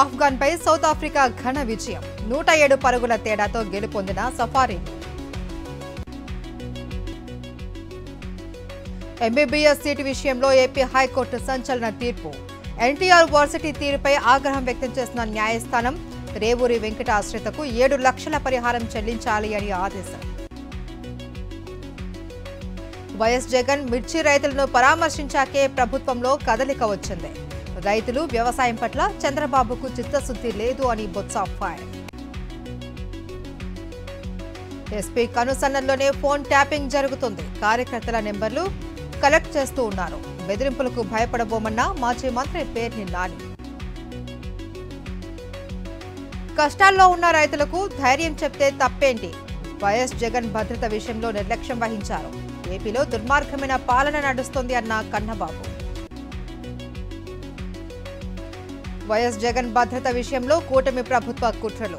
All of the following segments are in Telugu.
ఆఫ్ఘన్పై సౌత్ ఆఫ్రికా ఘన విజయం 107 పరుగుల తేడాతో గెలుపొందిన సఫారీ. ఎంబీబీఎస్ సీటు విషయంలో ఏపీ హైకోర్టు సంచలన తీర్పు. ఎన్టీఆర్ వర్సిటీ తీరుపై ఆగ్రహం వ్యక్తం చేసిన న్యాయస్థానం రేవూరి వెంకట ఆశ్రితకు 7 లక్షల పరిహారం చెల్లించాలి అని ఆదేశం. వైఎస్ జగన్ మిర్చి రైతులను పరామర్శించాకే ప్రభుత్వంలో కదలిక వచ్చింది. రైతులు వ్యవసాయం పట్ల చంద్రబాబుకు చిత్తశుద్ధి లేదు అని బొత్స ఫైర్. ఎస్పీ కనుసన్నల్లోనే ఫోన్ ట్యాపింగ్ జరుగుతుంది. కార్యకర్తల నెంబర్లు కలెక్ట్ చేస్తూ ఉన్నారు. బెదిరింపులకు భయపడబోమన్న మాజీ మంత్రి పేర్ని నాని. కష్టాల్లో ఉన్న రైతులకు ధైర్యం చెప్తే తప్పేంటి? వైఎస్ జగన్ భద్రత విషయంలో నిర్లక్ష్యం వహించారు. ఏపీలో దుర్మార్గమైన పాలన నడుస్తోంది అన్న కన్నబాబు. వైఎస్ జగన్ భద్రత విషయంలో కూటమి ప్రభుత్వ కుట్రలు.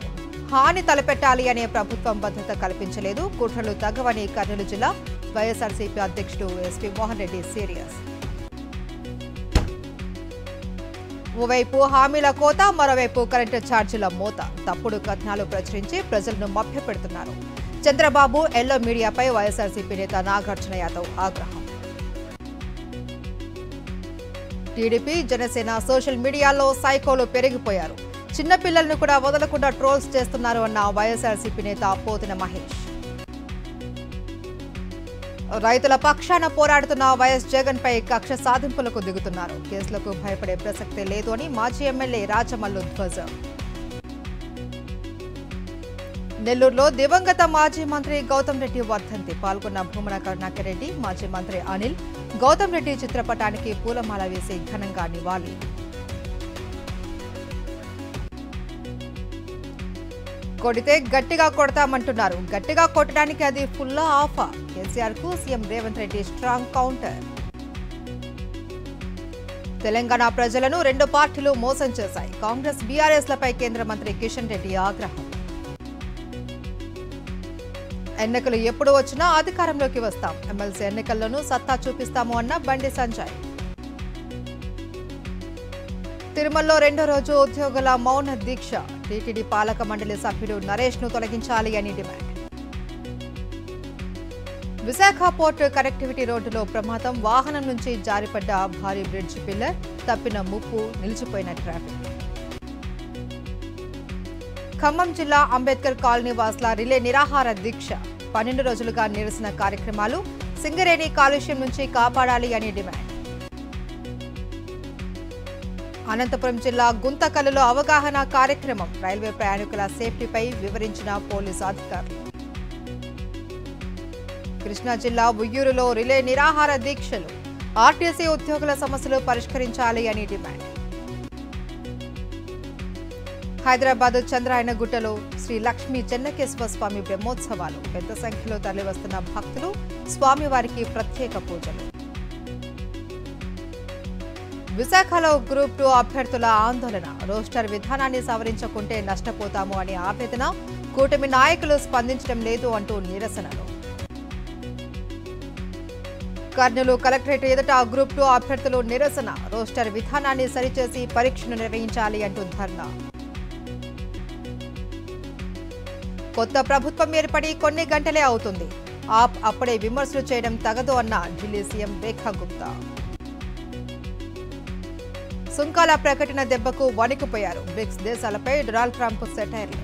హాని తలపెట్టాలి అనే ప్రభుత్వం భద్రత కల్పించలేదు. కుట్రలు తగ్గవని కర్నూలు జిల్లా వైఎస్ఆర్సీపీ అధ్యక్షుడు ఎస్పీ మోహన్ రెడ్డి సీరియస్. ఓవైపు హామీల కోత, మరోవైపు కరెంటు ఛార్జీల మోత. తప్పుడు కథనాలు ప్రచురించి ప్రజలను మభ్యపెడుతున్నారు. చంద్రబాబు ఎల్లో మీడియాపై వైఎస్ఆర్సీపీ నేత నాగార్జున యాదవ్ ఆగ్రహం. టీడీపీ జనసేన సోషల్ మీడియాలో సైకోలు పెరిగిపోయారు. చిన్నపిల్లలను కూడా వదలకుండా ట్రోల్స్ చేస్తున్నారు అన్న వైఎస్ఆర్సీపీ నేత పోతిన మహేష్. రైతుల పక్షాన పోరాడుతున్న వైఎస్ జగన్ పై కక్ష సాధింపులకు దిగుతున్నారు. కేసులకు భయపడే ప్రసక్తే లేదు అని మాజీ ఎమ్మెల్యే రాజమల్లు ధ్వజం. నెల్లూరులో దివంగత మాజీ మంత్రి గౌతమ్ రెడ్డి వర్ధంతి. పాల్గొన్న భూమన కరుణాకర్ రెడ్డి, మాజీ మంత్రి అనిల్ గౌతమ్ రెడ్డి చిత్రపటానికి పూలమాల వేసి ఘనంగా నివాళి. కొడితే గట్టిగా కొడతామంటున్నారు. గట్టిగా కొట్టడానికి అది ఫుల్లా ఆఫా? కేసీఆర్ కు CM Revanth Reddy strong counter. Telangana ప్రజలను 2 పార్టీలు మోసం చేశాయి. కాంగ్రెస్ బీఆర్ఎస్ లపై కేంద్ర మంత్రి కిషన్ రెడ్డి ఆగ్రహం. ఎన్నికలు ఎప్పుడు వచ్చినా అధికారంలోకి వస్తాం. ఎమ్మెల్సీ ఎన్నికల్లోనూ సత్తా చూపిస్తాము అన్న బండి సంజయ్. తిరుమలలో 2వ రోజు ఉద్యోగుల మౌన దీక్ష. టీటీడీ పాలక మండలి సభ్యుడు నరేష్ ను తొలగించాలి అని డిమాండ్. విశాఖ పోర్ట్ కనెక్టివిటీ రోడ్డులో ప్రమాదం. వాహనం నుంచి జారిపడ్డ భారీ బ్రిడ్జ్ పిల్లర్. తప్పిన ముప్పు, నిలిచిపోయిన ట్రాఫిక్. ఖమ్మం జిల్లా అంబేద్కర్ కాలనీ వాసుల రిలే నిరాహార దీక్ష. 12 రోజులుగా నిరసన కార్యక్రమాలు. సింగరేణి కాలుష్యం నుంచి కాపాడాలి అని డిమాండ్. అనంతపురం జిల్లా గుంతకల్లులో అవగాహన కార్యక్రమం. రైల్వే ప్రయాణికుల సేఫ్టీపై వివరించిన పోలీసు అధికారులు. కృష్ణా జిల్లా ఉయ్యూరులో రిలే నిరాహార దీక్షలు. ఆర్టీసీ ఉద్యోగుల సమస్యలు పరిష్కరించాలి అని డిమాండ్. హైదరాబాద్ చంద్రాయనగుట్టలో శ్రీ లక్ష్మీ చెన్నకేశ్వర స్వామి బ్రహ్మోత్సవాలు. పెద్ద సంఖ్యలో తరలివస్తున్న భక్తులు. స్వామివారికి ప్రత్యేక పూజలు. విశాఖలో గ్రూప్ 2 అభ్యర్థుల ఆందోళన. రోస్టర్ విధానాన్ని సవరించకుంటే నష్టపోతాము అని ఆవేదన. కూటమి నాయకులు స్పందించడం లేదు అంటూ నిరసనలు. కర్నూలు కలెక్టరేట్ ఎదుట గ్రూప్ 2 అభ్యర్థులు నిరసన. రోస్టర్ విధానాన్ని సరిచేసి పరీక్షను నిర్వహించాలి అంటూ ధర్నా. కొత్త ప్రభుత్వం ఏర్పడి కొన్ని గంటలే అవుతుంది. అప్పుడే విమర్శలు చేయడం తగదు అన్న ఢిల్లీ సీఎం రేఖా గుప్తా. సుంకాల ప్రకటన దెబ్బకు వణికిపోయారు. బ్రిక్స్ దేశాలపై డొనాల్డ్ ట్రంప్ సెటైర్లు.